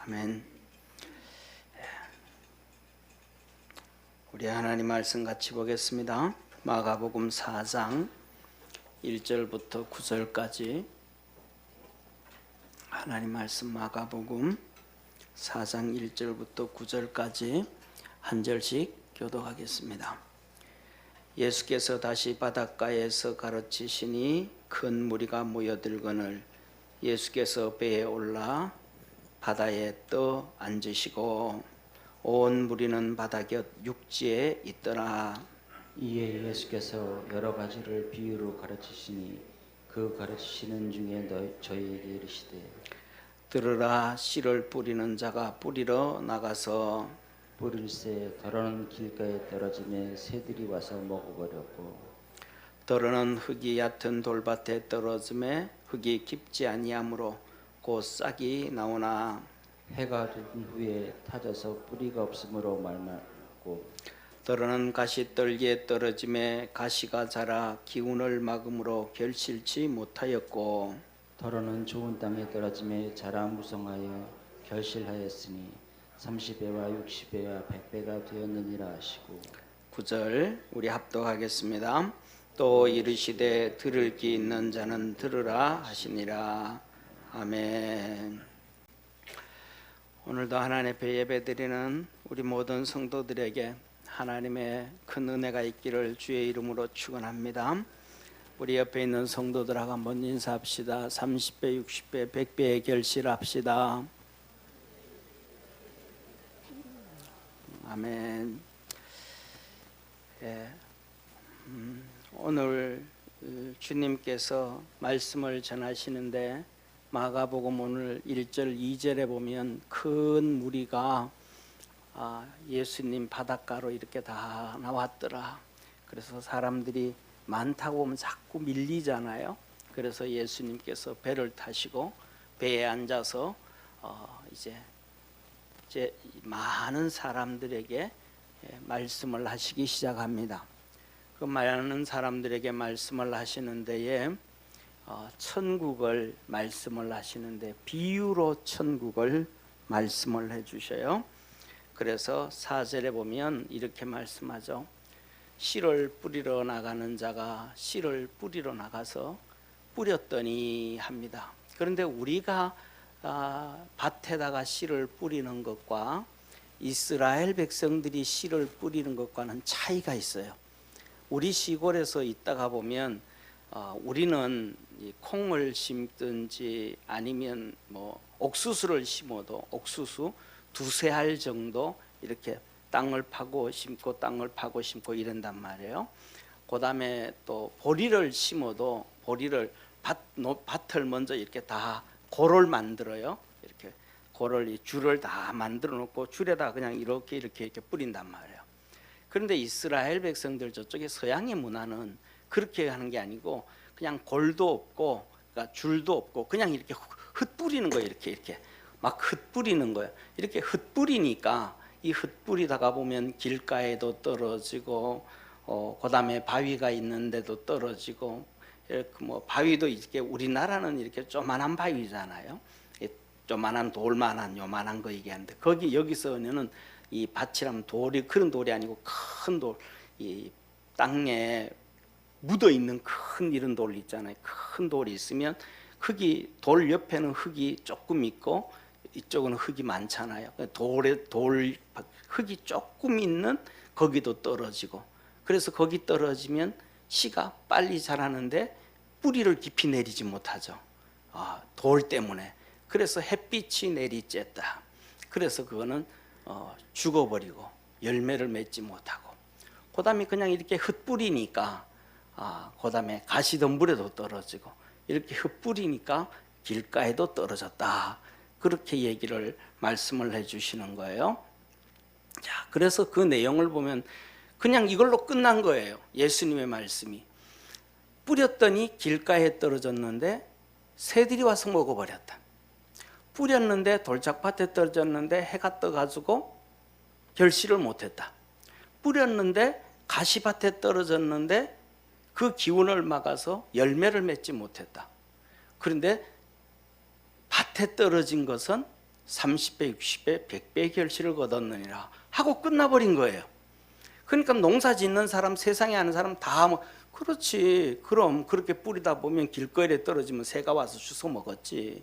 아멘. 우리 하나님 말씀 같이 보겠습니다. 마가복음 4장 1절부터 9절까지 하나님 말씀 마가복음 4장 1절부터 9절까지 한 절씩 교독하겠습니다. 예수께서 다시 바닷가에서 가르치시니 큰 무리가 모여들거늘 예수께서 배에 올라 바다에 떠 앉으시고 온 무리는 바다 곁 육지에 있더라. 이에 예수께서 여러 가지를 비유로 가르치시니 그 가르치시는 중에 저희에게 이르시되 들으라. 씨를 뿌리는 자가 뿌리러 나가서 뿌릴새 더러는 길가에 떨어지매 새들이 와서 먹어버렸고 더러는 흙이 얕은 돌밭에 떨어지매 흙이 깊지 아니하므로 곧 싹이 나오나 해가 든 후에 타져서 뿌리가 없으므로 말랐고 더러는 가시떨기에 떨어지매 가시가 자라 기운을 막음으로 결실치 못하였고 더러는 좋은 땅에 떨어지매 자라 무성하여 결실하였으니 30배와 60배와 100배가 되었느니라 하시고 9절 우리 합독하겠습니다. 또 이르시되 들을 귀 있는 자는 들으라 하시니라. 아멘. 오늘도 하나님 앞에 예배드리는 우리 모든 성도들에게 하나님의 큰 은혜가 있기를 주의 이름으로 축원합니다. 우리 옆에 있는 성도들하고 한번 인사합시다. 30배, 60배, 100배의 결실합시다. 아멘. 오늘 주님께서 말씀을 전하시는데 마가복음 오늘 1절 2절에 보면 큰 무리가 예수님 바닷가로 이렇게 다 나왔더라. 그래서 사람들이 많다고 하면 자꾸 밀리잖아요. 그래서 예수님께서 배를 타시고 배에 앉아서 이제 많은 사람들에게 말씀을 하시기 시작합니다. 그 많은 사람들에게 말씀을 하시는 데에 천국을 말씀을 하시는데 비유로 천국을 말씀을 해주셔요. 그래서 4절에 보면 이렇게 말씀하죠. 씨를 뿌리러 나가는 자가 씨를 뿌리러 나가서 뿌렸더니 합니다. 그런데 우리가 밭에다가 씨를 뿌리는 것과 이스라엘 백성들이 씨를 뿌리는 것과는 차이가 있어요. 우리 시골에서 있다가 보면 우리는 콩을 심든지 아니면 뭐 옥수수를 심어도 옥수수 두세 알 정도 이렇게 땅을 파고 심고 땅을 파고 심고 이런단 말이에요. 그 다음에 또 보리를 심어도 보리를 밭을 먼저 이렇게 다 고를 만들어요. 이렇게 고를 줄을 다 만들어 놓고 줄에다 그냥 이렇게 뿌린단 말이에요. 그런데 이스라엘 백성들 저쪽에 서양의 문화는 그렇게 하는 게 아니고 그냥 골도 없고 그러니까 줄도 없고 그냥 이렇게 흩뿌리는 거예요. 이렇게 막 흩뿌리는 거예요. 이렇게 흩뿌리니까 이 흩뿌리다가 보면 길가에도 떨어지고 그다음에 바위가 있는데도 떨어지고 이렇게 뭐 바위도 이렇게 우리나라는 이렇게 조만한 바위잖아요. 조만한 돌만한 요만한 거 얘기하는데 여기서는 이 밭이라면 돌이 그런 돌이 아니고 큰 돌, 이 땅에 묻어 있는 큰 이런 돌 있잖아요. 큰 돌이 있으면 돌 옆에는 흙이 조금 있고 이쪽은 흙이 많잖아요. 흙이 조금 있는 거기도 떨어지고 그래서 거기 떨어지면 씨가 빨리 자라는데 뿌리를 깊이 내리지 못하죠. 돌 때문에. 그래서 햇빛이 내리쬐다. 그래서 그거는 죽어버리고 열매를 맺지 못하고 그 다음에 그냥 이렇게 흩뿌리니까 그 다음에 가시덤불에도 떨어지고 이렇게 흩뿌리니까 길가에도 떨어졌다. 그렇게 말씀을 해주시는 거예요. 자, 그래서 그 내용을 보면 그냥 이걸로 끝난 거예요. 예수님의 말씀이 뿌렸더니 길가에 떨어졌는데 새들이 와서 먹어버렸다. 뿌렸는데 돌짝밭에 떨어졌는데 해가 떠가지고 결실을 못했다. 뿌렸는데 가시밭에 떨어졌는데 그 기운을 막아서 열매를 맺지 못했다. 그런데 밭에 떨어진 것은 30배, 60배, 100배 결실을 거뒀느니라 하고 끝나버린 거예요. 그러니까 농사 짓는 사람, 세상에 아는 사람 다 뭐 그렇지, 그럼 그렇게 뿌리다 보면 길거리에 떨어지면 새가 와서 주워 먹었지.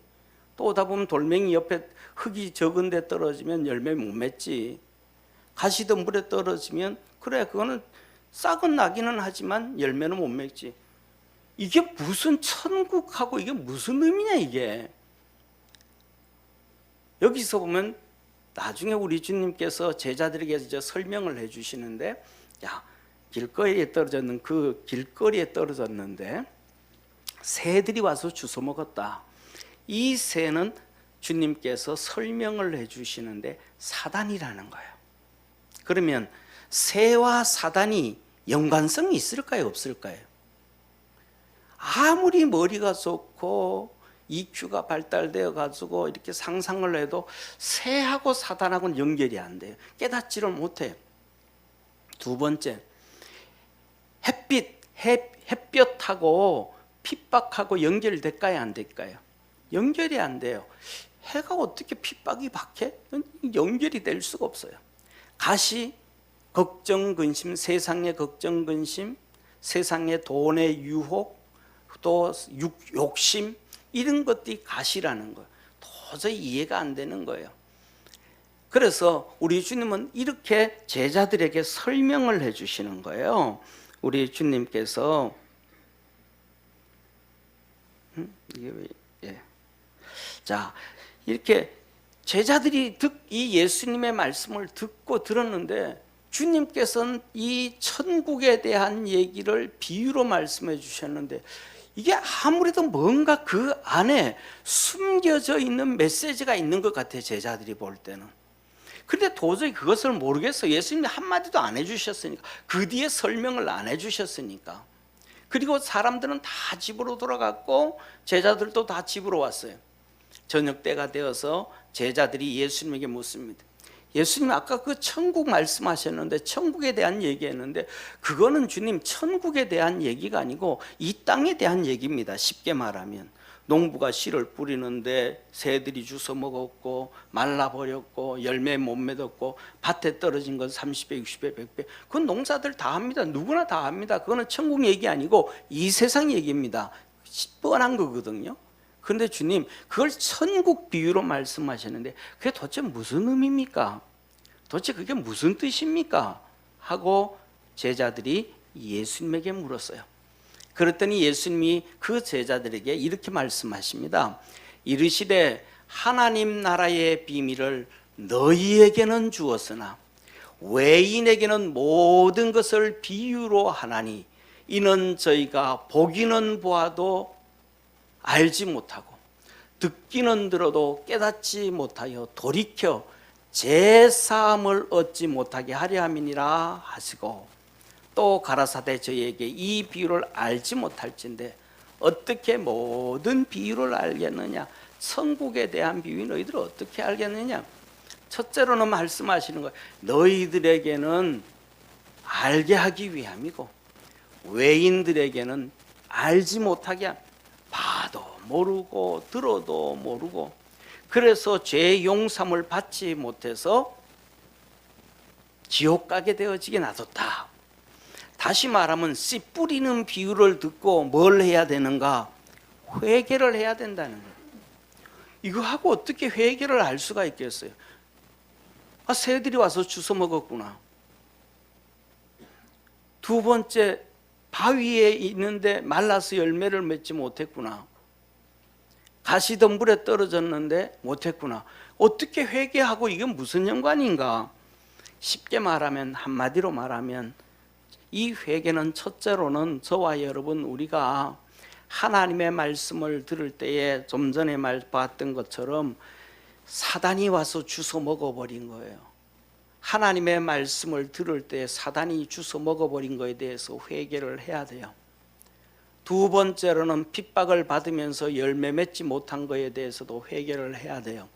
또 오다 보면 돌멩이 옆에 흙이 적은 데 떨어지면 열매 못 맺지. 가시던 물에 떨어지면 그래, 그거는 싹은 나기는 하지만 열매는 못 맺지. 이게 무슨 천국하고 이게 무슨 의미냐 이게. 여기서 보면 나중에 우리 주님께서 제자들에게 이제 설명을 해주시는데, 야, 길거리에 떨어졌는 그 길거리에 떨어졌는데 새들이 와서 주워 먹었다. 이 새는 주님께서 설명을 해주시는데 사단이라는 거예요. 그러면 새와 사단이 연관성이 있을까요, 없을까요? 아무리 머리가 좋고 EQ가 발달되어 가지고 이렇게 상상을 해도 새하고 사단하고는 연결이 안 돼요. 깨닫지를 못해요. 두 번째, 햇볕하고 핍박하고 연결될까요, 안 될까요? 연결이 안 돼요. 해가 어떻게 핍박이 박해? 연결이 될 수가 없어요. 가시, 걱정, 근심, 세상의 걱정, 근심, 세상의 돈의 유혹, 또 욕심, 이런 것들이 가시라는 거예요. 도저히 이해가 안 되는 거예요. 그래서 우리 주님은 이렇게 제자들에게 설명을 해주시는 거예요. 우리 주님께서 자, 이렇게 제자들이 이 예수님의 말씀을 듣고 들었는데 주님께서는 이 천국에 대한 얘기를 비유로 말씀해 주셨는데 이게 아무래도 뭔가 그 안에 숨겨져 있는 메시지가 있는 것 같아요, 제자들이 볼 때는. 근데 도저히 그것을 모르겠어요. 예수님이 한마디도 안 해주셨으니까, 그 뒤에 설명을 안 해주셨으니까. 그리고 사람들은 다 집으로 돌아갔고 제자들도 다 집으로 왔어요. 저녁 때가 되어서 제자들이 예수님에게 묻습니다. 예수님 아까 그 천국 말씀하셨는데 천국에 대한 얘기했는데 그거는 주님 천국에 대한 얘기가 아니고 이 땅에 대한 얘기입니다. 쉽게 말하면 농부가 씨를 뿌리는데 새들이 주워 먹었고 말라버렸고 열매 못 맺었고 밭에 떨어진 건 30배, 60배, 100배 그건 농사들 다 합니다. 누구나 다 합니다. 그거는 천국 얘기 아니고 이 세상 얘기입니다. 뻔한 거거든요. 그런데 주님 그걸 천국 비유로 말씀하셨는데 그게 도대체 무슨 의미입니까? 도대체 그게 무슨 뜻입니까? 하고 제자들이 예수님에게 물었어요. 그랬더니 예수님이 그 제자들에게 이렇게 말씀하십니다. 이르시되 하나님 나라의 비밀을 너희에게는 주었으나 외인에게는 모든 것을 비유로 하나니 이는 저희가 보기는 보아도 알지 못하고 듣기는 들어도 깨닫지 못하여 돌이켜 제사함을 얻지 못하게 하려 함이니라 하시고 또 가라사대 저희에게 이 비유를 알지 못할진대 어떻게 모든 비유를 알겠느냐? 천국에 대한 비유 너희들 어떻게 알겠느냐? 첫째로는 말씀하시는 거예요. 너희들에게는 알게 하기 위함이고 외인들에게는 알지 못하게 봐도 모르고 들어도 모르고 그래서 죄 용서를 받지 못해서 지옥 가게 되어지게 놔뒀다. 다시 말하면 씨 뿌리는 비유를 듣고 뭘 해야 되는가? 회개를 해야 된다는 거예요. 이거 하고 어떻게 회개를 할 수가 있겠어요? 아, 새들이 와서 주워 먹었구나. 두 번째, 바위에 있는데 말라서 열매를 맺지 못했구나. 가시덤불에 떨어졌는데 못했구나. 어떻게 회개하고 이게 무슨 연관인가? 쉽게 말하면, 한마디로 말하면 이 회개는 첫째로는 저와 여러분 우리가 하나님의 말씀을 들을 때에 좀 전에 봤던 것처럼 사단이 와서 주워 먹어버린 거예요. 하나님의 말씀을 들을 때 사단이 주워 먹어버린 것에 대해서 회개를 해야 돼요. 두 번째로는 핍박을 받으면서 열매 맺지 못한 것에 대해서도 회개를 해야 돼요.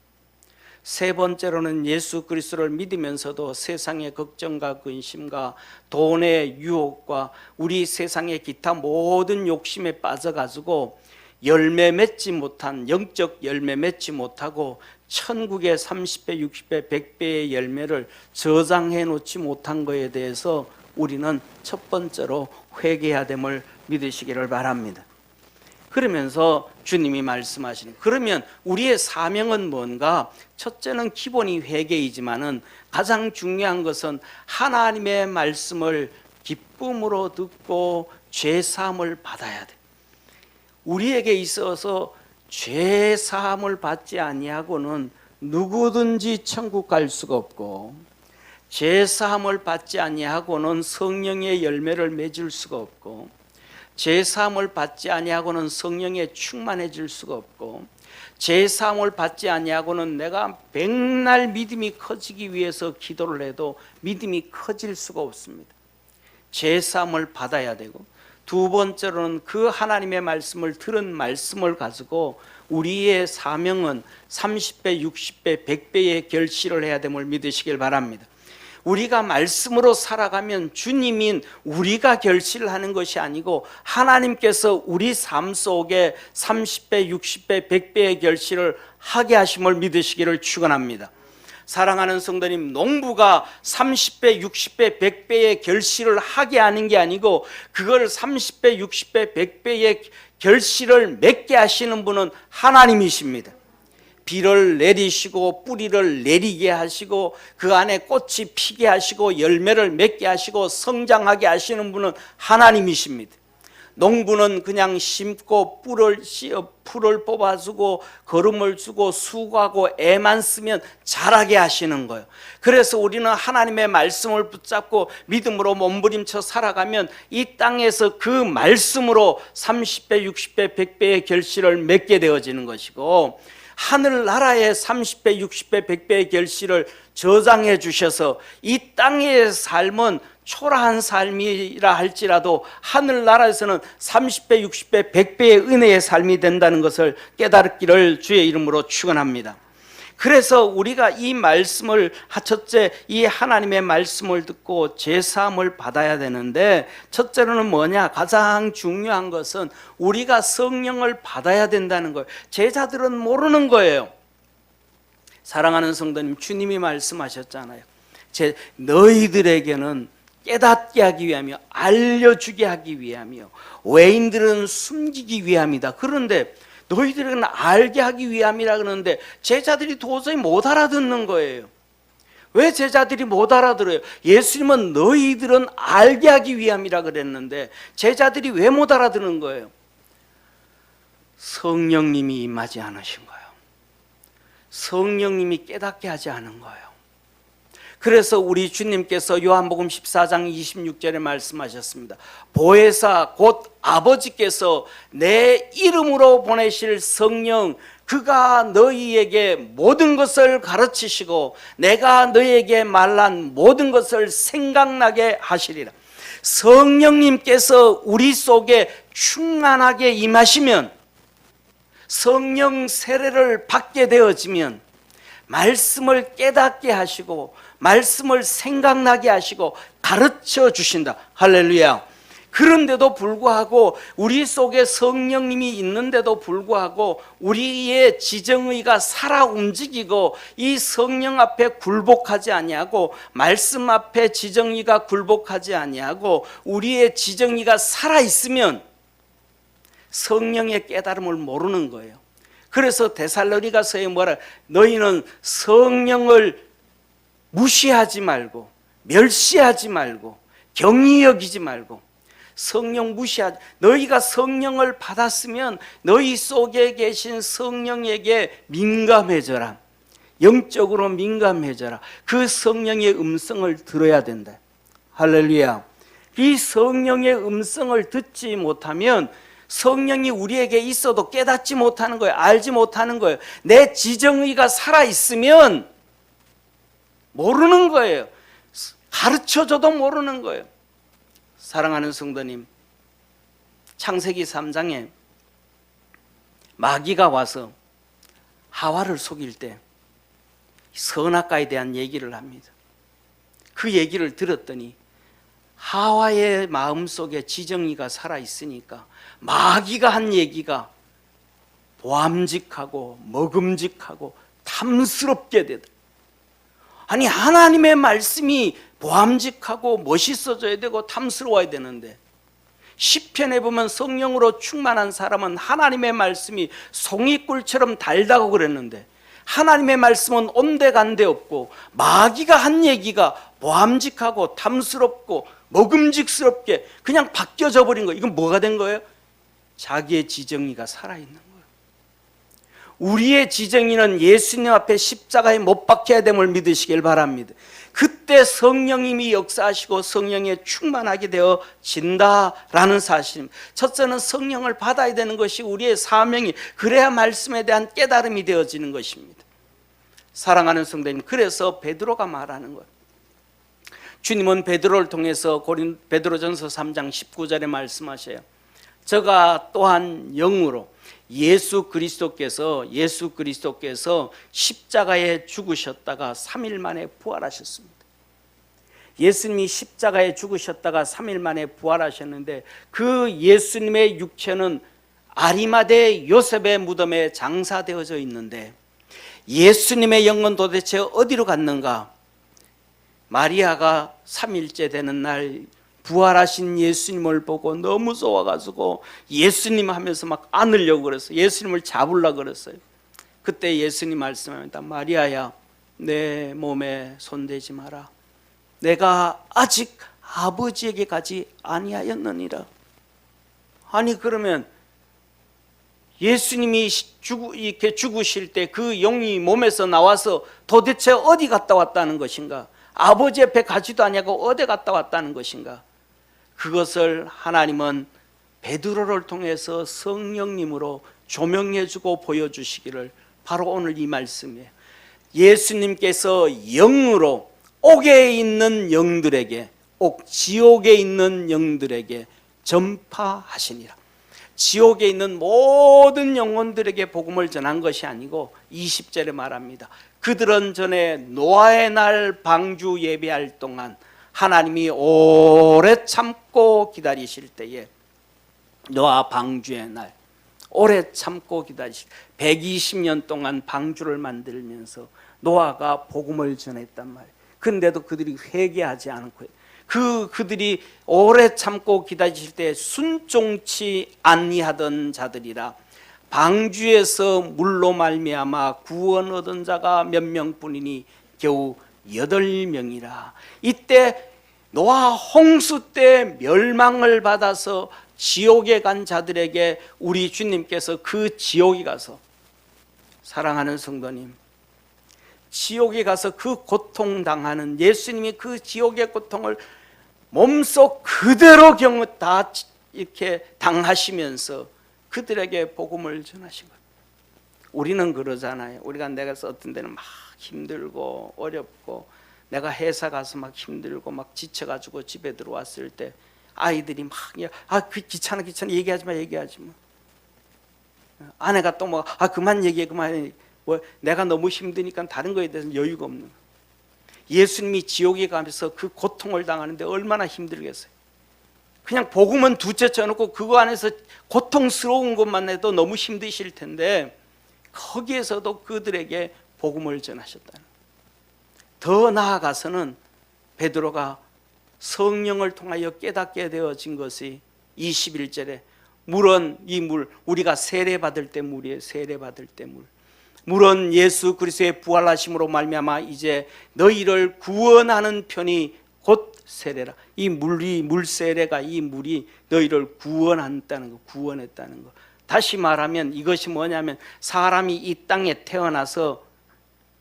세 번째로는 예수 그리스도를 믿으면서도 세상의 걱정과 근심과 돈의 유혹과 우리 세상의 기타 모든 욕심에 빠져가지고 열매 맺지 못한, 영적 열매 맺지 못하고 천국의 30배, 60배, 100배의 열매를 저장해 놓지 못한 것에 대해서 우리는 첫 번째로 회개해야 됨을 믿으시기를 바랍니다. 그러면서 주님이 말씀하시는, 그러면 우리의 사명은 뭔가? 첫째는 기본이 회개이지만은 가장 중요한 것은 하나님의 말씀을 기쁨으로 듣고 죄 사함을 받아야 돼. 우리에게 있어서 죄 사함을 받지 아니하고는 누구든지 천국 갈 수가 없고, 죄 사함을 받지 아니하고는 성령의 열매를 맺을 수가 없고, 죄 사함을 받지 아니하고는 성령에 충만해질 수가 없고, 죄 사함을 받지 아니하고는 내가 백날 믿음이 커지기 위해서 기도를 해도 믿음이 커질 수가 없습니다. 죄 사함을 받아야 되고, 두 번째로는 그 하나님의 말씀을 들은 말씀을 가지고 우리의 사명은 30배, 60배, 100배의 결실을 해야 됨을 믿으시길 바랍니다. 우리가 말씀으로 살아가면 주님인 우리가 결실을 하는 것이 아니고 하나님께서 우리 삶 속에 30배, 60배, 100배의 결실을 하게 하심을 믿으시기를 축원합니다. 사랑하는 성도님, 농부가 30배, 60배, 100배의 결실을 하게 하는 게 아니고 그걸 30배, 60배, 100배의 결실을 맺게 하시는 분은 하나님이십니다. 비를 내리시고 뿌리를 내리게 하시고 그 안에 꽃이 피게 하시고 열매를 맺게 하시고 성장하게 하시는 분은 하나님이십니다. 농부는 그냥 심고 풀을 뽑아주고 거름을 주고 수고하고 애만 쓰면 자라게 하시는 거예요. 그래서 우리는 하나님의 말씀을 붙잡고 믿음으로 몸부림쳐 살아가면 이 땅에서 그 말씀으로 30배, 60배, 100배의 결실을 맺게 되어지는 것이고, 하늘나라의 30배, 60배, 100배의 결실을 저장해 주셔서 이 땅의 삶은 초라한 삶이라 할지라도 하늘나라에서는 30배, 60배, 100배의 은혜의 삶이 된다는 것을 깨달기를 주의 이름으로 축원합니다. 그래서 우리가 이 말씀을, 첫째 이 하나님의 말씀을 듣고 죄사함을 받아야 되는데, 첫째로는 뭐냐? 가장 중요한 것은 우리가 성령을 받아야 된다는 거예요. 제자들은 모르는 거예요. 사랑하는 성도님, 주님이 말씀하셨잖아요. 너희들에게는 깨닫게 하기 위하며 알려주게 하기 위하며 외인들은 숨기기 위함이다. 그런데 너희들은 알게 하기 위함이라 그러는데 제자들이 도저히 못 알아듣는 거예요. 왜 제자들이 못 알아들어요? 예수님은 너희들은 알게 하기 위함이라 그랬는데 제자들이 왜 못 알아듣는 거예요? 성령님이 임하지 않으신 거예요. 성령님이 깨닫게 하지 않은 거예요. 그래서 우리 주님께서 요한복음 14장 26절에 말씀하셨습니다. 보혜사 곧 아버지께서 내 이름으로 보내실 성령, 그가 너희에게 모든 것을 가르치시고 내가 너희에게 말한 모든 것을 생각나게 하시리라. 성령님께서 우리 속에 충만하게 임하시면, 성령 세례를 받게 되어지면 말씀을 깨닫게 하시고 말씀을 생각나게 하시고 가르쳐 주신다. 할렐루야. 그런데도 불구하고 우리 속에 성령님이 있는데도 불구하고 우리의 지정의가 살아 움직이고 이 성령 앞에 굴복하지 아니하고 말씀 앞에 지정의가 굴복하지 아니하고 우리의 지정의가 살아 있으면 성령의 깨달음을 모르는 거예요. 그래서 데살로니가서에 뭐라, 너희는 성령을 무시하지 말고 멸시하지 말고 경히 여기지 말고, 성령 무시하지, 너희가 성령을 받았으면 너희 속에 계신 성령에게 민감해져라. 영적으로 민감해져라. 그 성령의 음성을 들어야 된다. 할렐루야. 이 성령의 음성을 듣지 못하면 성령이 우리에게 있어도 깨닫지 못하는 거예요. 알지 못하는 거예요. 내 지정의가 살아있으면 모르는 거예요. 가르쳐줘도 모르는 거예요. 사랑하는 성도님, 창세기 3장에 마귀가 와서 하와를 속일 때 선악과에 대한 얘기를 합니다. 그 얘기를 들었더니 하와의 마음속에 지정의가 살아있으니까 마귀가 한 얘기가 보암직하고 먹음직하고 탐스럽게 되다. 아니, 하나님의 말씀이 보암직하고 멋있어져야 되고 탐스러워야 되는데, 시편에 보면 성령으로 충만한 사람은 하나님의 말씀이 송이꿀처럼 달다고 그랬는데, 하나님의 말씀은 온데간데 없고 마귀가 한 얘기가 보암직하고 탐스럽고 먹음직스럽게 그냥 바뀌어져 버린 거예요. 이건 뭐가 된 거예요? 자기의 지정의가 살아있는 거예요. 우리의 지정의는 예수님 앞에 십자가에 못 박혀야 됨을 믿으시길 바랍니다. 그때 성령님이 역사하시고 성령에 충만하게 되어진다라는 사실. 첫째는 성령을 받아야 되는 것이 우리의 사명이, 그래야 말씀에 대한 깨달음이 되어지는 것입니다. 사랑하는 성도님, 그래서 베드로가 말하는 거예요. 주님은 베드로를 통해서 베드로전서 3장 19절에 말씀하셔요. 저가 또한 영으로 예수 그리스도께서 십자가에 죽으셨다가 3일 만에 부활하셨습니다. 예수님이 십자가에 죽으셨다가 3일 만에 부활하셨는데, 그 예수님의 육체는 아리마대 요셉의 무덤에 장사되어져 있는데, 예수님의 영은 도대체 어디로 갔는가? 마리아가 3일째 되는 날 부활하신 예수님을 보고 너무 좋아가지고 예수님 하면서 막 안으려고 그랬어요. 예수님을 잡으려고 그랬어요. 그때 예수님 말씀합니다. 마리아야, 내 몸에 손대지 마라. 내가 아직 아버지에게 가지 아니하였느니라. 아니, 그러면 예수님이 이렇게 죽으실 때 그 영이 몸에서 나와서 도대체 어디 갔다 왔다는 것인가? 아버지 옆에 가지도 아니하고 어디 갔다 왔다는 것인가? 그것을 하나님은 베드로를 통해서 성령님으로 조명해주고 보여주시기를 바로 오늘 이 말씀이에요. 예수님께서 영으로 옥에 있는 영들에게, 지옥에 있는 영들에게 전파하시니라. 지옥에 있는 모든 영혼들에게 복음을 전한 것이 아니고 20절에 말합니다. 그들은 전에 노아의 날 방주 예배할 동안 하나님이 오래 참고 기다리실 때에, 노아 방주의 날 오래 참고 기다리실 120년 동안 방주를 만들면서 노아가 복음을 전했단 말이에요. 근데도 그들이 회개하지 않고, 그들이 오래 참고 기다리실 때 순종치 아니하던 자들이라 방주에서 물로 말미암아 구원 얻은 자가 몇 명뿐이니 겨우 8명이라. 이때 노아 홍수 때 멸망을 받아서 지옥에 간 자들에게 우리 주님께서 그 지옥에 가서, 사랑하는 성도님, 지옥에 가서 그 고통당하는, 예수님이 그 지옥의 고통을 몸속 그대로 다 이렇게 당하시면서 그들에게 복음을 전하신 것. 우리는 그러잖아요. 우리가 내가 어떤 데는 막 힘들고 어렵고, 내가 회사 가서 막 힘들고 막 지쳐가지고 집에 들어왔을 때 아이들이 막 귀찮아 얘기하지 마. 아내가 또 뭐 그만 얘기해. 내가 너무 힘드니까 다른 거에 대해서는 여유가 없는 거예요. 예수님이 지옥에 가면서 그 고통을 당하는데 얼마나 힘들겠어요. 그냥 복음은 둘째 쳐놓고 그거 안에서 고통스러운 것만 해도 너무 힘드실 텐데, 거기에서도 그들에게 복음을 전하셨다는 거예요. 더 나아가서는 베드로가 성령을 통하여 깨닫게 되어진 것이 21절에 물은 이 물, 우리가 세례받을 때 물이에요. 세례받을 때 물. 물은 예수 그리스도의 부활하심으로 말미암아 이제 너희를 구원하는 편이 곧 세례라. 이 물세례가, 이 물이 너희를 구원한다는 거, 구원했다는 거. 다시 말하면 이것이 뭐냐면, 사람이 이 땅에 태어나서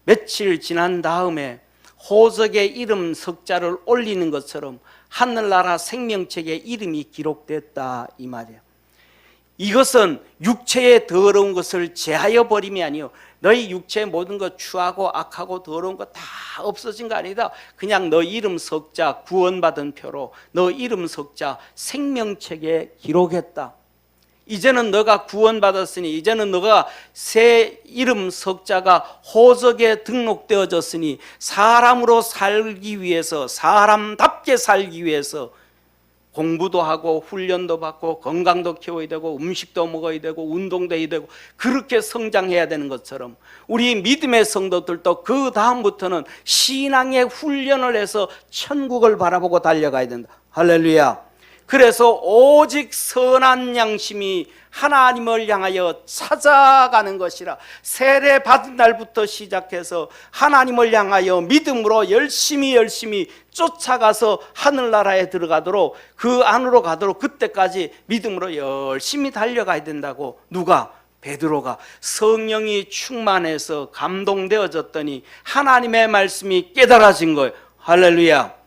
며칠 지난 다음에 호적의 이름 석자를 올리는 것처럼 하늘나라 생명책에 이름이 기록됐다, 이 말이에요. 이것은 육체의 더러운 것을 제하여 버림이 아니요, 너희 육체의 모든 것 추하고 악하고 더러운 거 다 없어진 거 아니다. 그냥 너 이름 석자, 구원받은 표로 너 이름 석자 생명책에 기록했다. 이제는 너가 구원받았으니, 이제는 너가 새 이름 석자가 호적에 등록되어졌으니 사람으로 살기 위해서, 사람답게 살기 위해서 공부도 하고 훈련도 받고 건강도 키워야 되고 음식도 먹어야 되고 운동도 해야 되고 그렇게 성장해야 되는 것처럼 우리 믿음의 성도들도 그 다음부터는 신앙의 훈련을 해서 천국을 바라보고 달려가야 된다. 할렐루야. 그래서 오직 선한 양심이 하나님을 향하여 찾아가는 것이라. 세례 받은 날부터 시작해서 하나님을 향하여 믿음으로 열심히 쫓아가서 하늘나라에 들어가도록, 그 안으로 가도록 그때까지 믿음으로 열심히 달려가야 된다고. 누가? 베드로가 성령이 충만해서 감동되어졌더니 하나님의 말씀이 깨달아진 거예요. 할렐루야.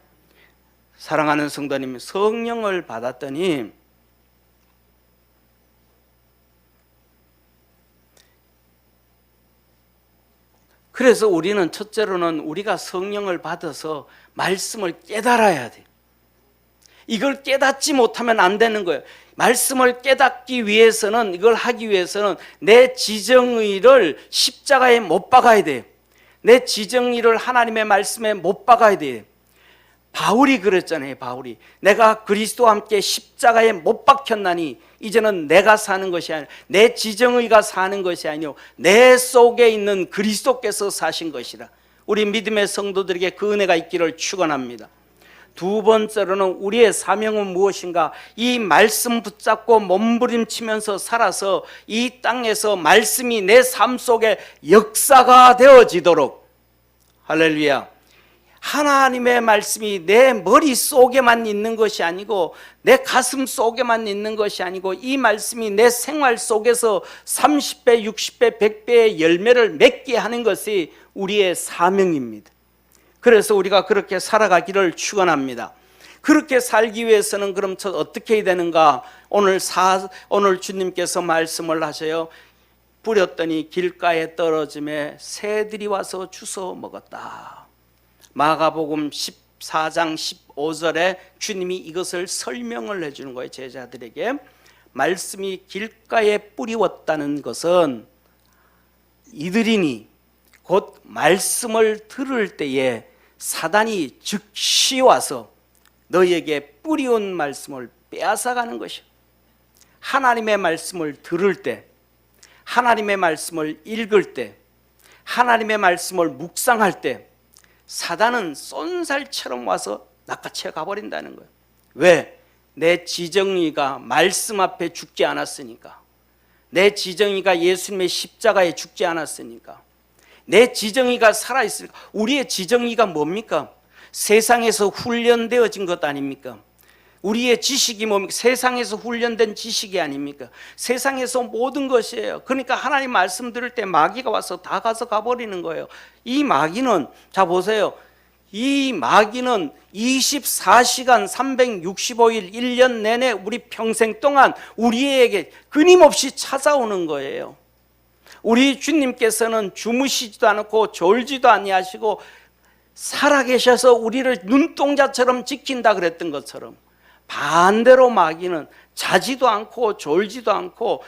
사랑하는 성도님, 성령을 받았더니 그래서 우리는 첫째로는 우리가 성령을 받아서 말씀을 깨달아야 돼요. 이걸 깨닫지 못하면 안 되는 거예요. 말씀을 깨닫기 위해서는, 이걸 하기 위해서는 내 지정의를 십자가에 못 박아야 돼요. 내 지정의를 하나님의 말씀에 못 박아야 돼요. 바울이 그랬잖아요. 바울이 내가 그리스도와 함께 십자가에 못 박혔나니 이제는 내가 사는 것이 아니라 내 지정의가 사는 것이 아니요 내 속에 있는 그리스도께서 사신 것이라. 우리 믿음의 성도들에게 그 은혜가 있기를 축원합니다. 두 번째로는 우리의 사명은 무엇인가? 이 말씀 붙잡고 몸부림치면서 살아서 이 땅에서 말씀이 내 삶 속에 역사가 되어지도록. 할렐루야. 하나님의 말씀이 내 머릿속에만 있는 것이 아니고 내 가슴 속에만 있는 것이 아니고 이 말씀이 내 생활 속에서 30배, 60배, 100배의 열매를 맺게 하는 것이 우리의 사명입니다. 그래서 우리가 그렇게 살아가기를 축원합니다. 그렇게 살기 위해서는 그럼 어떻게 해야 되는가? 오늘 주님께서 말씀을 하셔요. 뿌렸더니 길가에 떨어짐에 새들이 와서 주워 먹었다. 마가복음 14장 15절에 주님이 이것을 설명을 해주는 거예요. 제자들에게 말씀이 길가에 뿌리웠다는 것은 이들이니 곧 말씀을 들을 때에 사단이 즉시 와서 너희에게 뿌리온 말씀을 빼앗아가는 것이요. 하나님의 말씀을 들을 때, 하나님의 말씀을 읽을 때, 하나님의 말씀을 묵상할 때 사단은 쏜살처럼 와서 낚아채 가버린다는 거예요. 왜? 내 지정의가 말씀 앞에 죽지 않았으니까. 내 지정의가 예수님의 십자가에 죽지 않았으니까. 내 지정의가 살아있으니까. 우리의 지정의가 뭡니까? 세상에서 훈련되어진 것 아닙니까? 우리의 지식이 뭡니까? 세상에서 훈련된 지식이 아닙니까? 세상에서 모든 것이에요. 그러니까 하나님 말씀 들을 때 마귀가 와서 다 가져가 버리는 거예요. 이 마귀는, 자 보세요. 이 마귀는 24시간 365일 1년 내내 우리 평생 동안 우리에게 끊임없이 찾아오는 거예요. 우리 주님께서는 주무시지도 않고 졸지도 아니하시고 살아계셔서 우리를 눈동자처럼 지킨다 그랬던 것처럼 반대로 마귀는 자지도 않고 졸지도 않고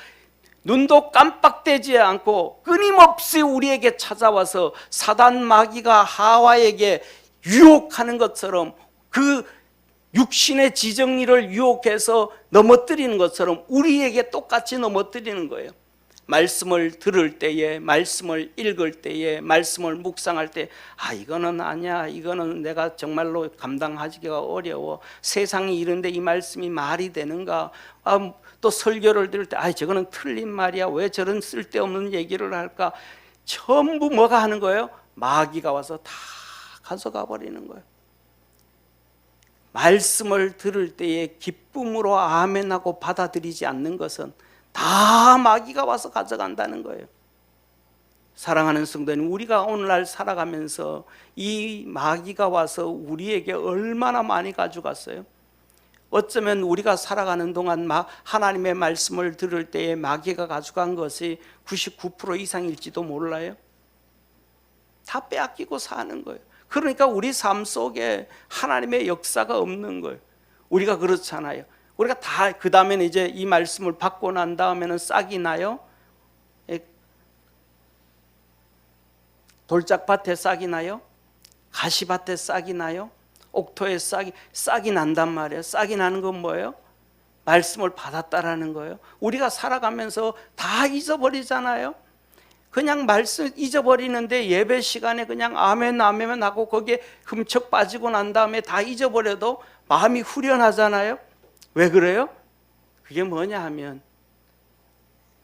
눈도 깜빡대지 않고 끊임없이 우리에게 찾아와서 사단 마귀가 하와에게 유혹하는 것처럼 그 육신의 지정의를 유혹해서 넘어뜨리는 것처럼 우리에게 똑같이 넘어뜨리는 거예요. 말씀을 들을 때에, 말씀을 읽을 때에, 말씀을 묵상할 때, 이거는 아니야, 이거는 내가 정말로 감당하기가 어려워, 세상이 이런데 이 말씀이 말이 되는가? 또 설교를 들을 때 저거는 틀린 말이야, 왜 저런 쓸데없는 얘기를 할까? 전부 뭐가 하는 거예요? 마귀가 와서 다 가져가 버리는 거예요. 말씀을 들을 때에 기쁨으로 아멘하고 받아들이지 않는 것은 다 마귀가 와서 가져간다는 거예요. 사랑하는 성도님, 우리가 오늘날 살아가면서 이 마귀가 와서 우리에게 얼마나 많이 가져갔어요. 어쩌면 우리가 살아가는 동안 하나님의 말씀을 들을 때에 마귀가 가져간 것이 99% 이상일지도 몰라요. 다 빼앗기고 사는 거예요. 그러니까 우리 삶 속에 하나님의 역사가 없는 거예요. 우리가 그렇잖아요. 우리가 다 그 다음에는 이제 이 말씀을 받고 난 다음에는 싹이 나요. 돌짝밭에 싹이 나요. 가시밭에 싹이 나요. 옥토에 싹이 난단 말이에요. 싹이 나는 건 뭐예요? 말씀을 받았다라는 거예요. 우리가 살아가면서 다 잊어버리잖아요. 그냥 말씀 잊어버리는데 예배 시간에 그냥 아멘 아멘 하고 거기에 흠쩍 빠지고 난 다음에 다 잊어버려도 마음이 후련하잖아요. 왜 그래요? 그게 뭐냐 하면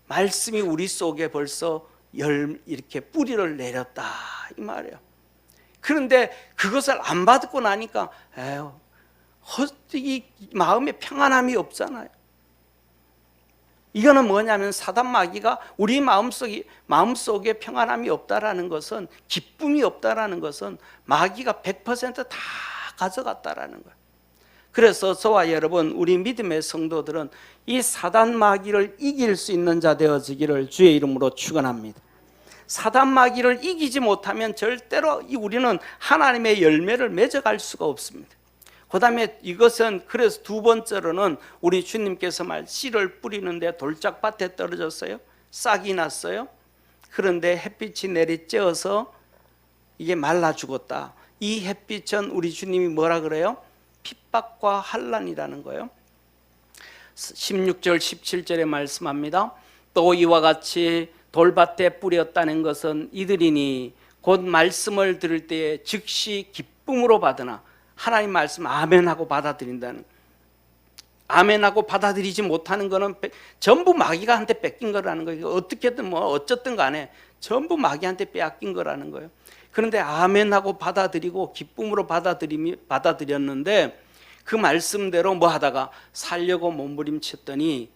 말씀이 우리 속에 벌써 이렇게 뿌리를 내렸다 이 말이에요. 그런데 그것을 안 받고 나니까 이 마음에 평안함이 없잖아요. 이거는 뭐냐면 사단 마귀가 우리 마음속에 평안함이 없다라는 것은, 기쁨이 없다라는 것은 마귀가 100%다 가져갔다라는 거예요. 그래서 저와 여러분, 우리 믿음의 성도들은 이 사단 마귀를 이길 수 있는 자 되어지기를 주의 이름으로 축원합니다. 사단 마귀를 이기지 못하면 절대로 우리는 하나님의 열매를 맺어갈 수가 없습니다. 그 다음에 이것은, 그래서 두 번째로는 우리 주님께서 씨를 뿌리는데 돌짝밭에 떨어졌어요. 싹이 났어요. 그런데 햇빛이 내리쬐어서 이게 말라 죽었다. 이 햇빛은 우리 주님이 뭐라 그래요? 핍박과 환난이라는 거예요. 16절 17절에 말씀합니다. 또 이와 같이 돌밭에 뿌렸다는 것은 이들이니 곧 말씀을 들을 때에 즉시 기쁨으로 받으나, 하나님 말씀 아멘하고 받아들인다는, 아멘하고 받아들이지 못하는 거는 전부 마귀가 한테 뺏긴 거라는 거예요. 어떻게든 어쨌든 간에 전부 마귀한테 빼앗긴 거라는 거예요. 그런데 아멘하고 받아들이고 기쁨으로 받아들였는데 그 말씀대로 뭐 하다가 살려고 몸부림쳤더니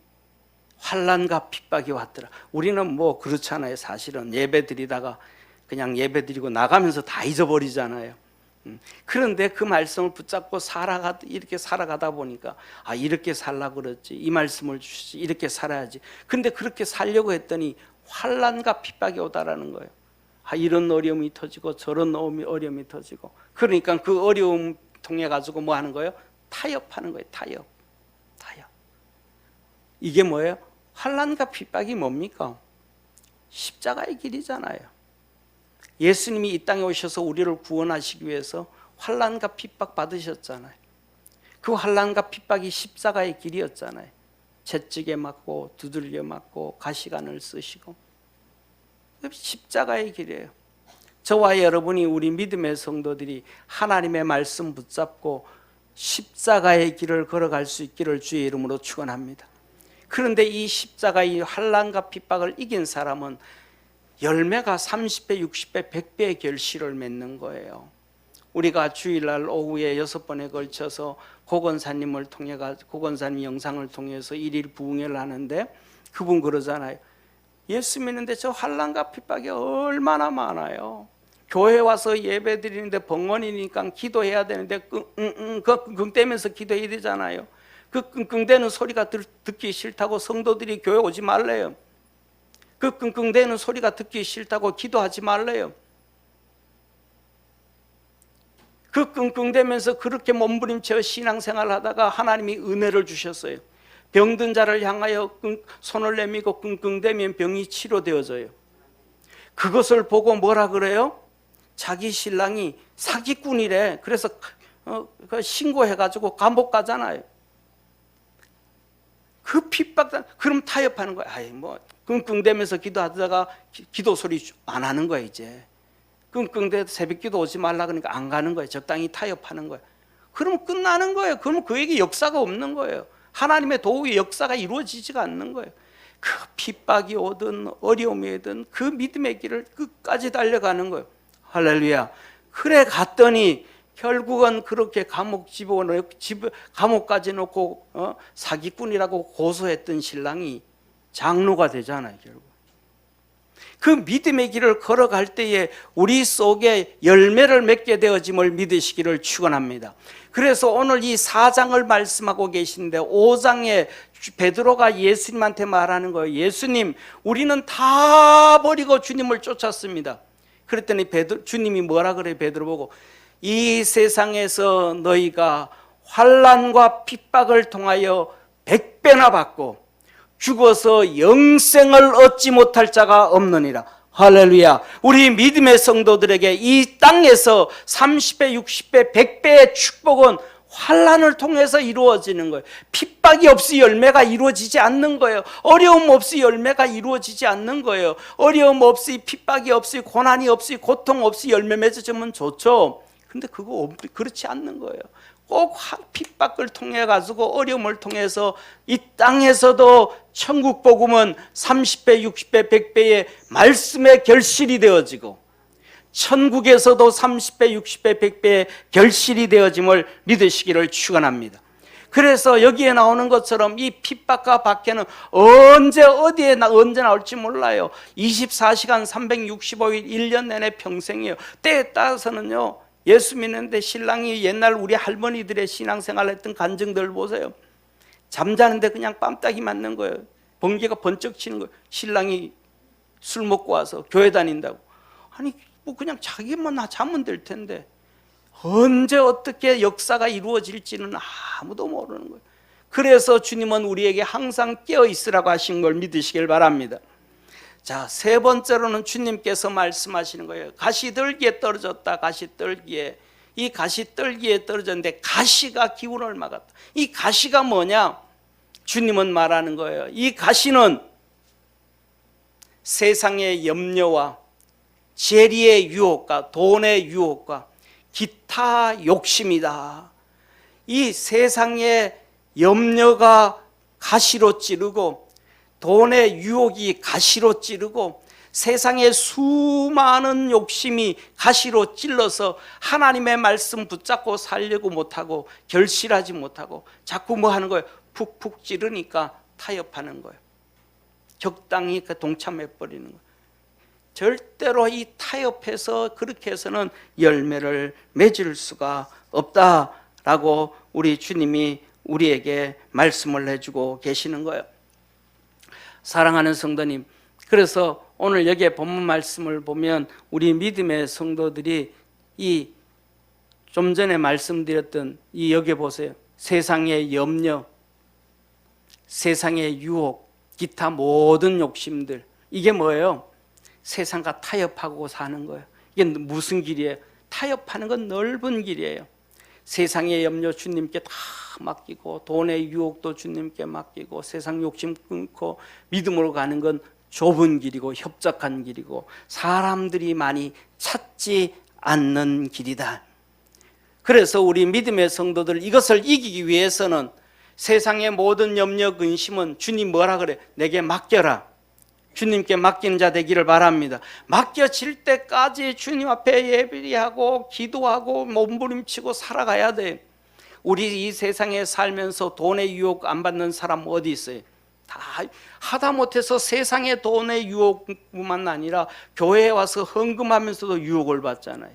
환난과 핍박이 왔더라. 우리는 그렇잖아요. 사실은 예배 드리다가 그냥 예배 드리고 나가면서 다 잊어버리잖아요. 그런데 그 말씀을 붙잡고 이렇게 살아가다 보니까 이렇게 살라고 그랬지, 이 말씀을 주시지, 이렇게 살아야지. 근데 그렇게 살려고 했더니 환난과 핍박이 오다라는 거예요. 이런 어려움이 터지고 저런 어려움이 터지고, 그러니까 그 어려움 통해 가지고 뭐 하는 거예요? 타협하는 거예요. 타협. 이게 뭐예요? 환난과 핍박이 뭡니까? 십자가의 길이잖아요. 예수님이 이 땅에 오셔서 우리를 구원하시기 위해서 환난과 핍박 받으셨잖아요. 그 환난과 핍박이 십자가의 길이었잖아요. 채찍에 맞고 두들겨 맞고 가시관을 쓰시고, 십자가의 길이에요. 저와 여러분이, 우리 믿음의 성도들이 하나님의 말씀 붙잡고 십자가의 길을 걸어갈 수 있기를 주의 이름으로 축원합니다. 그런데 이 십자가의 환난과 핍박을 이긴 사람은 열매가 30배, 60배, 100배의 결실을 맺는 거예요. 우리가 주일날 오후에 6번에 걸쳐서 고건사님을 통해 고건사님 영상을 통해서 일일 부흥회를 하는데 그분 그러잖아요. 예수 믿는데 저 환난과 핍박이 얼마나 많아요. 교회 와서 예배 드리는데 벙어리니까 기도해야 되는데 끙끙대면서 기도해야 되잖아요. 그 끙끙대는 소리가 듣기 싫다고 성도들이 교회 오지 말래요. 그 끙끙대는 소리가 듣기 싫다고 기도하지 말래요. 그 끙끙대면서 그렇게 몸부림쳐 신앙생활을 하다가 하나님이 은혜를 주셨어요. 병든 자를 향하여 손을 내밀고 끙끙대면 병이 치료되어져요. 그것을 보고 뭐라 그래요? 자기 신랑이 사기꾼이래. 그래서 신고해가지고 감옥 가잖아요. 그 핍박, 그럼 타협하는 거야. 끙끙대면서 기도하다가 기도 소리 안 하는 거야. 이제 끙끙대 새벽 기도 오지 말라 그러니까 안 가는 거예요. 적당히 타협하는 거예요. 그럼 끝나는 거예요. 그러면 그에게 역사가 없는 거예요. 하나님의 도우의 역사가 이루어지지가 않는 거예요. 그 핍박이 오든 어려움이 오든 그 믿음의 길을 끝까지 달려가는 거예요. 할렐루야. 그래 갔더니 결국은 그렇게 감옥까지 놓고 사기꾼이라고 고소했던 신랑이 장로가 되잖아요. 결국 그 믿음의 길을 걸어갈 때에 우리 속에 열매를 맺게 되어짐을 믿으시기를 축원합니다. 그래서 오늘 이 4장을 말씀하고 계신데 5장에 베드로가 예수님한테 말하는 거예요. 예수님, 우리는 다 버리고 주님을 쫓았습니다. 그랬더니 주님이 뭐라 그래요? 베드로 보고, 이 세상에서 너희가 환난과 핍박을 통하여 100배나 받고 죽어서 영생을 얻지 못할 자가 없느니라. 할렐루야. 우리 믿음의 성도들에게 이 땅에서 30배, 60배, 100배의 축복은 환난을 통해서 이루어지는 거예요. 핍박이 없이 열매가 이루어지지 않는 거예요. 어려움 없이 열매가 이루어지지 않는 거예요. 어려움 없이, 핍박이 없이, 고난이 없이, 고통 없이 열매 맺어지면 좋죠. 근데 그거 그렇지 않는 거예요. 꼭 핍박을 통해 가지고 어려움을 통해서 이 땅에서도 천국 복음은 30배, 60배, 100배의 말씀의 결실이 되어지고 천국에서도 30배, 60배, 100배의 결실이 되어짐을 믿으시기를 축원합니다. 그래서 여기에 나오는 것처럼 이 핍박과 박해는 언제 어디에 언제 나올지 몰라요. 24시간 365일 1년 내내 평생이에요. 때에 따라서는요, 예수 믿는데 신랑이 옛날 우리 할머니들의 신앙생활 했던 간증들 보세요. 잠자는데 그냥 뺨따기 맞는 거예요. 번개가 번쩍 치는 거예요. 신랑이 술 먹고 와서 교회 다닌다고. 아니 뭐 그냥 자기만 자면 될 텐데 언제 어떻게 역사가 이루어질지는 아무도 모르는 거예요. 그래서 주님은 우리에게 항상 깨어 있으라고 하신 걸 믿으시길 바랍니다. 자, 세 번째로는 주님께서 말씀하시는 거예요. 가시떨기에 떨어졌다. 가시떨기에. 이 가시떨기에 떨어졌는데 가시가 기운을 막았다. 이 가시가 뭐냐? 주님은 말하는 거예요. 이 가시는 세상의 염려와 재리의 유혹과 돈의 유혹과 기타 욕심이다. 이 세상의 염려가 가시로 찌르고 돈의 유혹이 가시로 찌르고 세상의 수많은 욕심이 가시로 찔러서 하나님의 말씀 붙잡고 살려고 못하고 결실하지 못하고 자꾸 뭐 하는 거예요? 푹푹 찌르니까 타협하는 거예요. 적당히 동참해버리는 거예요. 절대로 이 타협해서 그렇게 해서는 열매를 맺을 수가 없다라고 우리 주님이 우리에게 말씀을 해주고 계시는 거예요. 사랑하는 성도님, 그래서 오늘 여기에 본문 말씀을 보면 우리 믿음의 성도들이 이 좀 전에 말씀드렸던 이 여기 보세요. 세상의 염려, 세상의 유혹, 기타 모든 욕심들, 이게 뭐예요? 세상과 타협하고 사는 거예요. 이게 무슨 길이에요? 타협하는 건 넓은 길이에요. 세상의 염려 주님께 다 맡기고 돈의 유혹도 주님께 맡기고 세상 욕심 끊고 믿음으로 가는 건 좁은 길이고 협착한 길이고 사람들이 많이 찾지 않는 길이다. 그래서 우리 믿음의 성도들 이것을 이기기 위해서는 세상의 모든 염려 근심은 주님 뭐라 그래? 내게 맡겨라. 주님께 맡기는 자 되기를 바랍니다. 맡겨질 때까지 주님 앞에 예배하고 기도하고 몸부림치고 살아가야 돼. 우리 이 세상에 살면서 돈의 유혹 안 받는 사람 어디 있어요? 다 하다 못해서 세상의 돈의 유혹뿐만 아니라 교회에 와서 헌금하면서도 유혹을 받잖아요.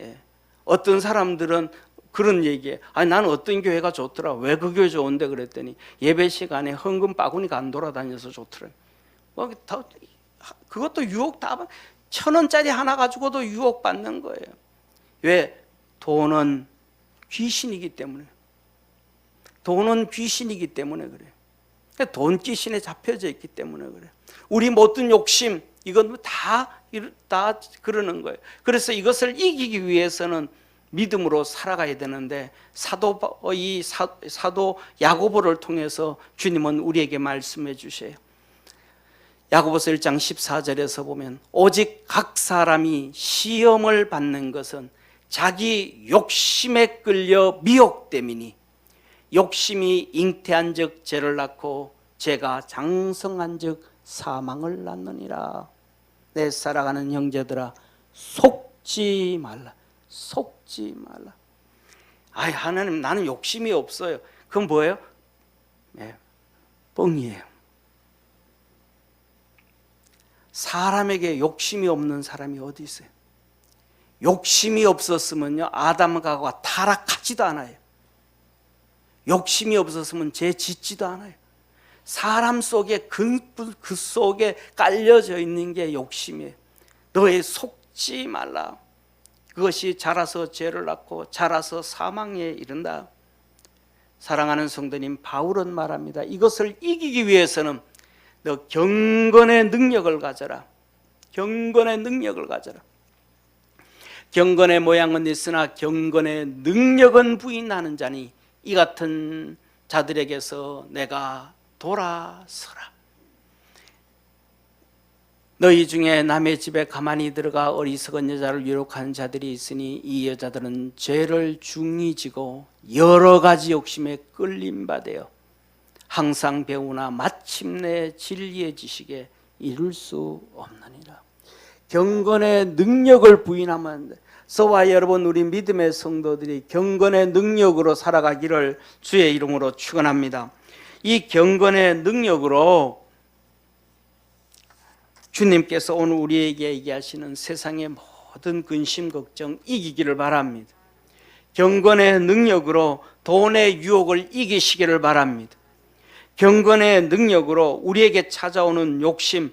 예. 어떤 사람들은 그런 얘기에 아니 나는 어떤 교회가 좋더라. 왜 그 교회 좋은데 그랬더니 예배 시간에 헌금 바구니가 안 돌아다녀서 좋더라. 그것도 유혹 다 1,000원짜리 하나 가지고도 유혹 받는 거예요. 왜? 돈은 귀신이기 때문에. 돈은 귀신이기 때문에 그래. 돈 귀신에 잡혀져 있기 때문에 그래. 우리 모든 욕심 이건 다 그러는 거예요. 그래서 이것을 이기기 위해서는 믿음으로 살아가야 되는데 사도 야고보를 통해서 주님은 우리에게 말씀해 주셔요. 야고보서 1장 14절에서 보면 오직 각 사람이 시험을 받는 것은 자기 욕심에 끌려 미혹됨이니 욕심이 잉태한 즉 죄를 낳고 죄가 장성한 즉 사망을 낳느니라. 내 사랑하는 형제들아 속지 말라. 속지 말라. 아이 하나님 나는 욕심이 없어요. 그건 뭐예요? 네, 뻥이에요. 사람에게 욕심이 없는 사람이 어디 있어요? 욕심이 없었으면요 아담과 하와가 타락하지도 않아요. 욕심이 없었으면 죄 짓지도 않아요. 사람 속에 그 속에 깔려져 있는 게 욕심이에요. 너의 속지 말라. 그것이 자라서 죄를 낳고 자라서 사망에 이른다. 사랑하는 성도님, 바울은 말합니다. 이것을 이기기 위해서는 너 경건의 능력을 가져라. 경건의 능력을 가져라. 경건의 모양은 있으나 경건의 능력은 부인하는 자니 이 같은 자들에게서 내가 돌아서라. 너희 중에 남의 집에 가만히 들어가 어리석은 여자를 유혹하는 자들이 있으니 이 여자들은 죄를 중히 지고 여러 가지 욕심에 끌림받아요 항상 배우나 마침내 진리의 지식에 이룰 수 없느니라. 경건의 능력을 부인하면 안 돼. 저와 여러분, 우리 믿음의 성도들이 경건의 능력으로 살아가기를 주의 이름으로 축원합니다. 이 경건의 능력으로 주님께서 오늘 우리에게 얘기하시는 세상의 모든 근심 걱정 이기기를 바랍니다. 경건의 능력으로 돈의 유혹을 이기시기를 바랍니다. 경건의 능력으로 우리에게 찾아오는 욕심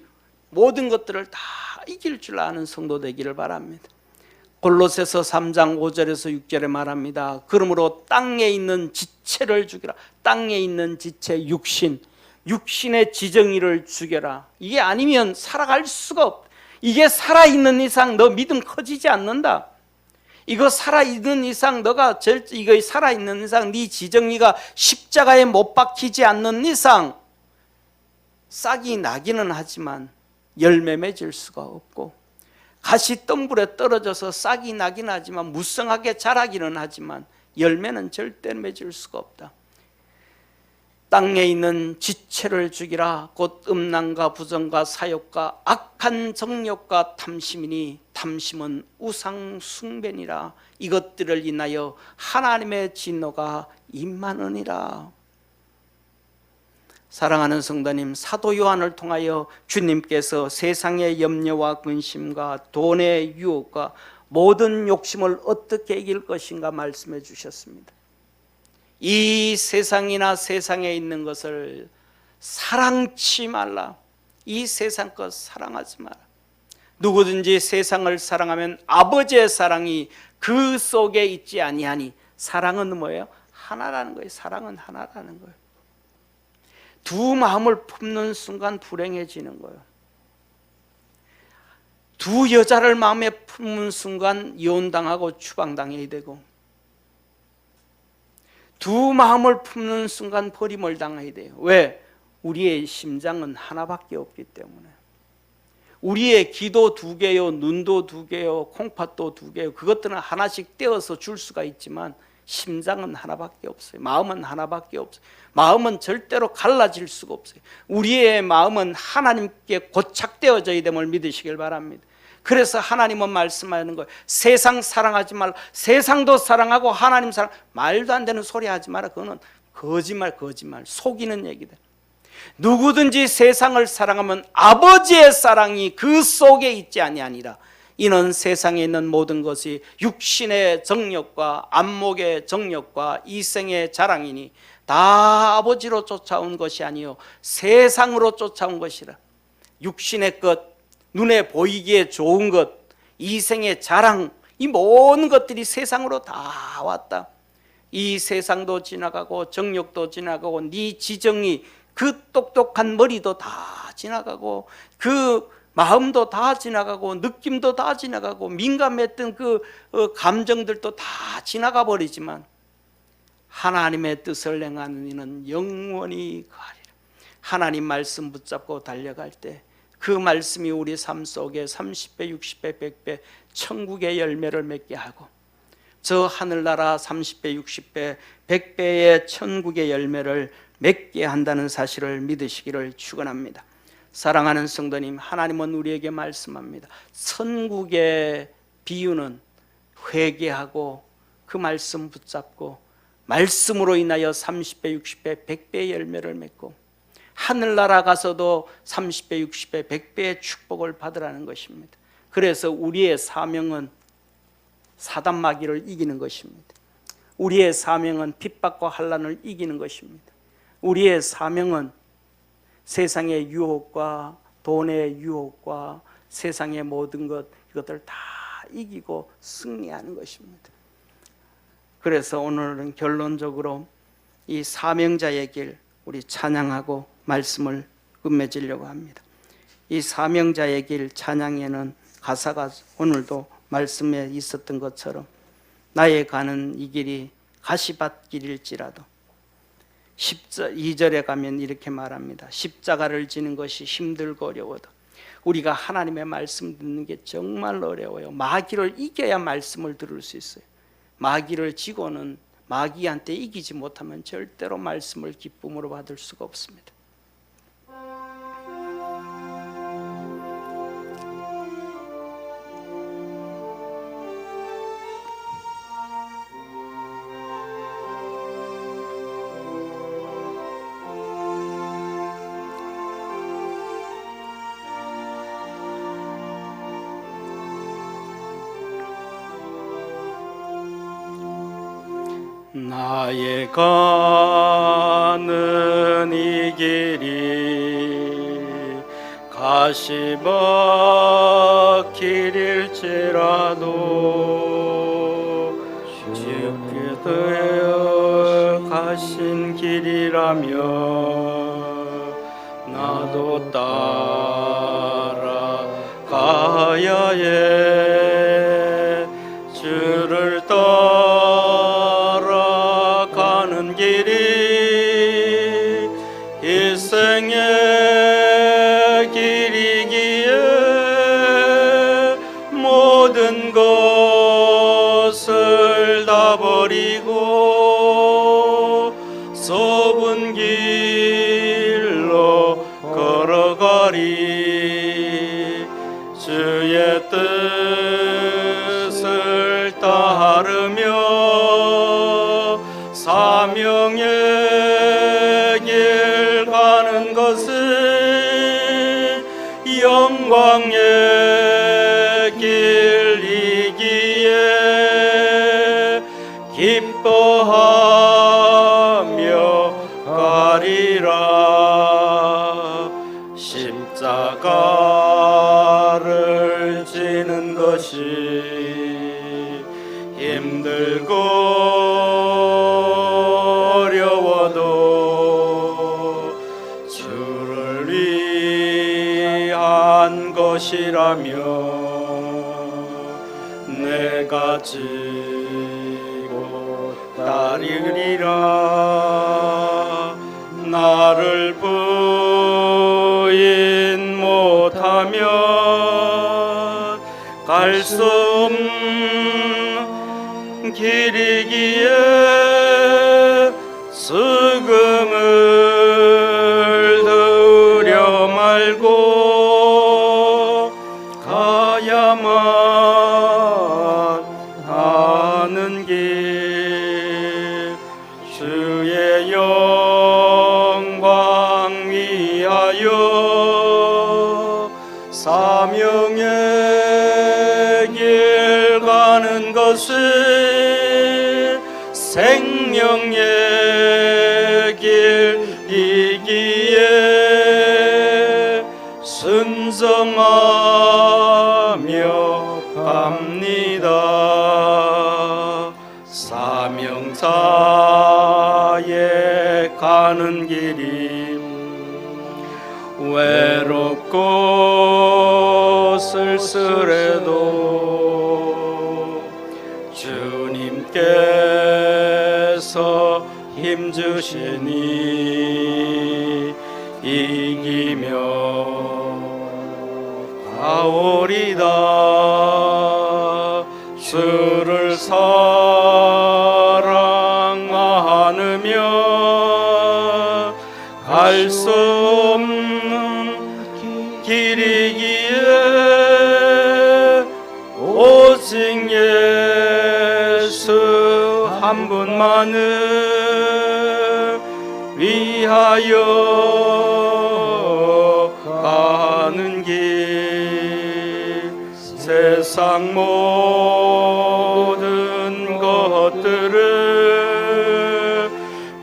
모든 것들을 다 이길 줄 아는 성도 되기를 바랍니다. 골로새서 3장 5절에서 6절에 말합니다. 그러므로 땅에 있는 지체를 죽여라. 땅에 있는 지체 육신의 지정의를 죽여라. 이게 아니면 살아갈 수가 없다. 이게 살아있는 이상 너 믿음 커지지 않는다. 이거 살아있는 이상 이거 살아있는 이상 네 지정의가 십자가에 못 박히지 않는 이상 싹이 나기는 하지만 열매 맺을 수가 없고, 가시덤불에 떨어져서 싹이 나기는 하지만 무성하게 자라기는 하지만 열매는 절대 맺을 수가 없다. 땅에 있는 지체를 죽이라. 곧 음란과 부정과 사욕과 악한 정욕과 탐심이니 탐심은 우상 숭배니라. 이것들을 인하여 하나님의 진노가 임하느니라. 사랑하는 성도님, 사도 요한을 통하여 주님께서 세상의 염려와 근심과 돈의 유혹과 모든 욕심을 어떻게 이길 것인가 말씀해 주셨습니다. 이 세상이나 세상에 있는 것을 사랑치 말라. 이 세상 것 사랑하지 마라. 누구든지 세상을 사랑하면 아버지의 사랑이 그 속에 있지 아니하니. 사랑은 뭐예요? 하나라는 거예요. 사랑은 하나라는 거예요. 두 마음을 품는 순간 불행해지는 거예요. 두 여자를 마음에 품는 순간 이혼당하고 추방당해야 되고, 두 마음을 품는 순간 버림을 당해야 돼요. 왜? 우리의 심장은 하나밖에 없기 때문에. 우리의 귀도 두 개요, 눈도 두 개요, 콩팥도 두 개요. 그것들은 하나씩 떼어서 줄 수가 있지만 심장은 하나밖에 없어요. 마음은 하나밖에 없어요. 마음은 절대로 갈라질 수가 없어요. 우리의 마음은 하나님께 고착되어져야 됨을 믿으시길 바랍니다. 그래서 하나님은 말씀하는 거예요. 세상 사랑하지 말라. 세상도 사랑하고 하나님 사랑. 말도 안 되는 소리 하지 마라. 그거는 거짓말 속이는 얘기다. 누구든지 세상을 사랑하면 아버지의 사랑이 그 속에 있지 아니하니라. 이는 세상에 있는 모든 것이 육신의 정욕과 안목의 정욕과 이생의 자랑이니 다 아버지로 쫓아온 것이 아니요 세상으로 쫓아온 것이라. 육신의 것, 눈에 보이기에 좋은 것, 이생의 자랑, 이 모든 것들이 세상으로 다 왔다. 이 세상도 지나가고 정욕도 지나가고 네 지정이 그 똑똑한 머리도 다 지나가고 그 마음도 다 지나가고 느낌도 다 지나가고 민감했던 그 감정들도 다 지나가 버리지만 하나님의 뜻을 행하는 이는 영원히 가리라. 하나님 말씀 붙잡고 달려갈 때 그 말씀이 우리 삶 속에 30배, 60배, 100배 천국의 열매를 맺게 하고 저 하늘나라 30배, 60배, 100배의 천국의 열매를 맺게 한다는 사실을 믿으시기를 축원합니다. 사랑하는 성도님, 하나님은 우리에게 말씀합니다. 천국의 비유는 회개하고 그 말씀 붙잡고 말씀으로 인하여 30배, 60배, 100배의 열매를 맺고 하늘나라 가서도 30배, 60배, 100배의 축복을 받으라는 것입니다. 그래서 우리의 사명은 사단 마귀를 이기는 것입니다. 우리의 사명은 핍박과 환난을 이기는 것입니다. 우리의 사명은 세상의 유혹과 돈의 유혹과 세상의 모든 이것들 다 이기고 승리하는 것입니다. 그래서 오늘은 결론적으로 이 사명자의 길 우리 찬양하고 말씀을 끝맺으려고 합니다. 이 사명자의 길 찬양에는 가사가 오늘도 말씀에 있었던 것처럼 나의 가는 이 길이 가시밭길일지라도 2절에 가면 이렇게 말합니다. 십자가를 지는 것이 힘들고 어려워도 우리가 하나님의 말씀 듣는 게 정말 어려워요. 마귀를 이겨야 말씀을 들을 수 있어요. 마귀를 지고는 마귀한테 이기지 못하면 절대로 말씀을 기쁨으로 받을 수가 없습니다. 나의 가는 이 길이 가시밭길일지라도 주께 되어 가신 길이라며 나도 따라가야 해. 주를 따라가는 길이 일생의 길이기에 모든 것을 다 버리고 좁은 길로 걸어가리. 주의 뜻을 따르며 사명의 길 가는 것은 영광의 길이기에 기뻐하며 가리라. 십자가를 지는 것이 힘들고 어려워도 주를 위한 것이라며 내가 지고 따르리라. 나를 부인 못하면 갈 수 없는 길이기에 죽음을 두려 말고 가야만 하는 길. 주의 영광 위하여 사명의 길 가는 것은 생명의 길이기에 순종하며 갑니다. 사명자의 가는 길이 외롭고 쓸쓸해도 주님께서 힘주시니 이기며 가오리다. 주를 사랑하느며 갈 수 없는 길이기에 오직 예수 한 분만을 위하여 가는 길. 세상 모든 것들을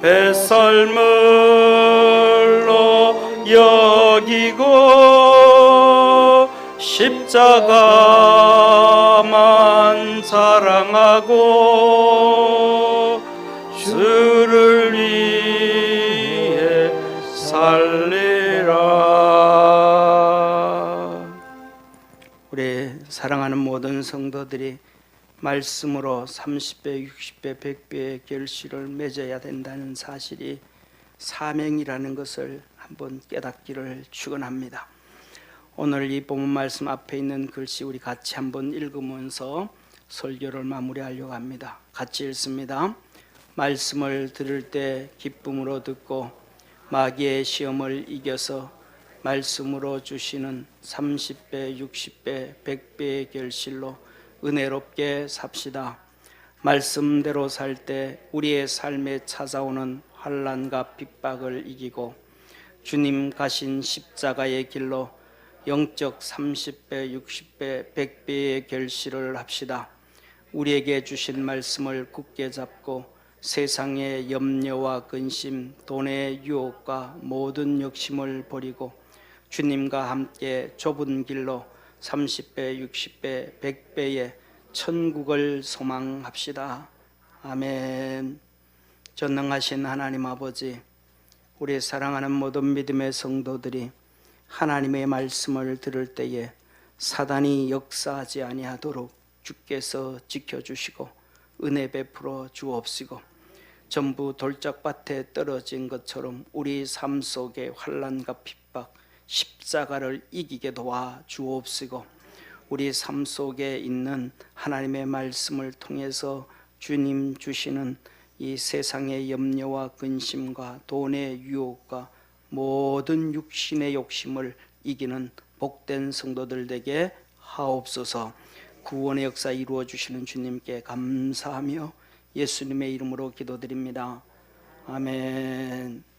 배설물로 여기고 십자가만 사랑하고 주를 위해 살리라. 많은 성도들이 말씀으로 30배, 60배, 100배의 결실을 맺어야 된다는 사실이 사명이라는 것을 한번 깨닫기를 축원합니다. 오늘 이 본문 말씀 앞에 있는 글씨 우리 같이 한번 읽으면서 설교를 마무리하려고 합니다. 같이 읽습니다. 말씀을 들을 때 기쁨으로 듣고 마귀의 시험을 이겨서 말씀으로 주시는 30배, 60배, 100배의 결실로 은혜롭게 삽시다. 말씀대로 살 때 우리의 삶에 찾아오는 환난과 핍박을 이기고 주님 가신 십자가의 길로 영적 30배, 60배, 100배의 결실을 합시다. 우리에게 주신 말씀을 굳게 잡고 세상의 염려와 근심, 돈의 유혹과 모든 욕심을 버리고 주님과 함께 좁은 길로 30배, 60배, 100배의 천국을 소망합시다. 아멘. 전능하신 하나님 아버지, 우리 사랑하는 모든 믿음의 성도들이 하나님의 말씀을 들을 때에 사단이 역사하지 아니하도록 주께서 지켜주시고 은혜 베풀어 주옵시고 전부 돌짝밭에 떨어진 것처럼 우리 삶 속의 환난과 핍박, 십자가를 이기게 도와 주옵시고 우리 삶 속에 있는 하나님의 말씀을 통해서 주님 주시는 이 세상의 염려와 근심과 돈의 유혹과 모든 육신의 욕심을 이기는 복된 성도들 되게 하옵소서. 구원의 역사 이루어 주시는 주님께 감사하며 예수님의 이름으로 기도드립니다. 아멘.